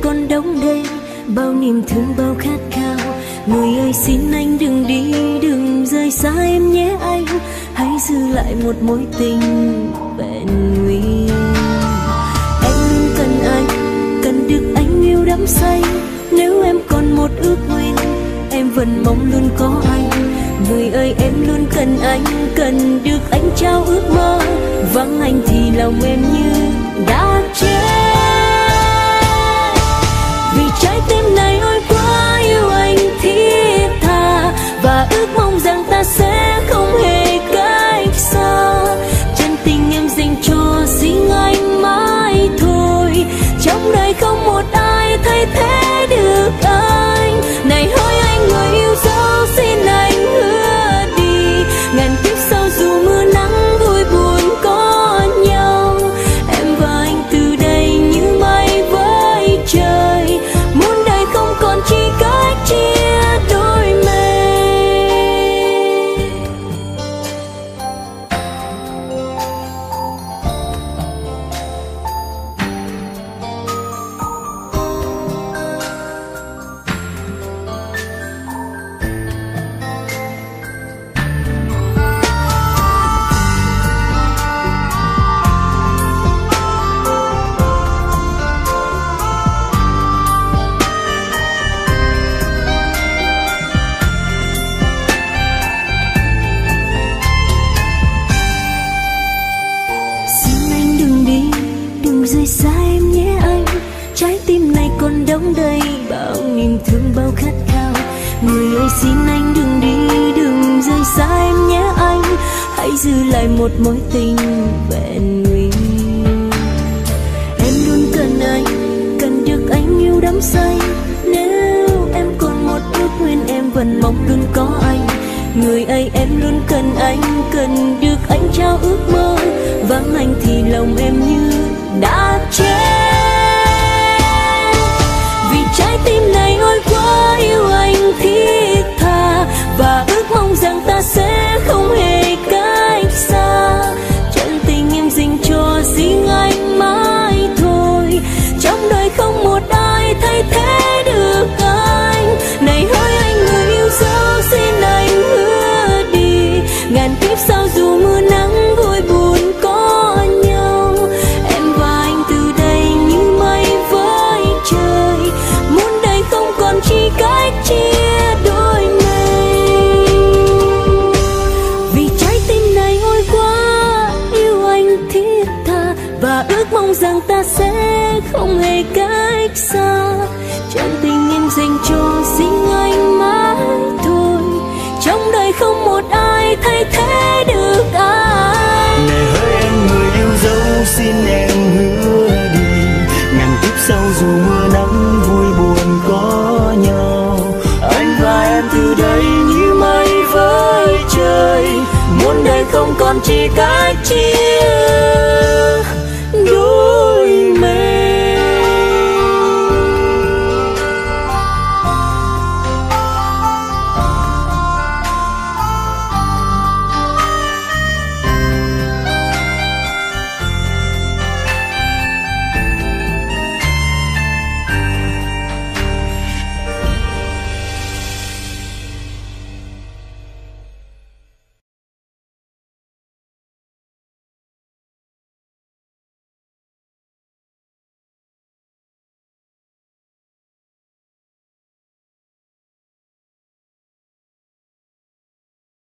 còn đong đầy bao niềm thương bao khát khao. Người ơi xin anh đừng đi, đừng rời xa em nhé anh, hãy giữ lại một mối tình vẹn nguyên. Em cần anh, cần được anh yêu đắm say. Nếu em còn một ước nguyện, em vẫn mong luôn có anh. Người ơi em luôn cần anh, cần được anh trao ước mơ. Vắng anh thì lòng em như đã chết. Vì trái tim này ôi quá yêu anh thiết tha, và ước mong rằng ta sẽ không hề cách xa. Chân tình em dành cho riêng anh mãi thôi, trong đời không một ai thay thế được anh. Này hỡi anh người yêu dấu, xin anh hứa đi, ngàn kiếp sau dù mưa nắng vui buồn có nhau. Em và anh từ đây như mây với trời, muôn đời không còn chỉ cách chia đôi mình. Rời xa em nhé anh, trái tim này còn đong đầy bao niềm thương bao khát khao. Người ơi xin anh đừng đi, đừng rời xa em nhé anh, hãy giữ lại một mối tình vẹn nguyên. Em luôn cần anh, cần được anh yêu đắm say. Nếu em còn một ước nguyện, em vẫn mong luôn có anh. Người ơi em luôn cần anh, cần được anh trao ước mơ. Vắng anh thì lòng em như đã chết. Vì trái tim này ôi quá yêu anh thiết tha, và ước mong rằng ta sẽ không hề cách xa. Chân tình em dành cho riêng anh mãi thôi, trong đời không một ai thay thế được anh. Này hỡi anh người yêu dấu, xin anh hứa đi, ngàn kiếp sau dù mưa nắng vui buồn có nhau. Em và anh từ đây như mây với trời, muôn đời không còn chỉ cách chia đôi mình. Vì trái tim này ôi quá yêu anh thiết tha, và ước mong rằng ta sẽ không hề cách xa. Chân tình em dành cho riêng anh mãi thôi, trong đời không một ai thay thế được anh. Này hỡi em người yêu dấu, xin em hứa đi, ngàn kiếp sau dù mưa nắng vui buồn có nhau. Anh và em từ đây như mây với trời, muôn đời không còn chỉ cách chia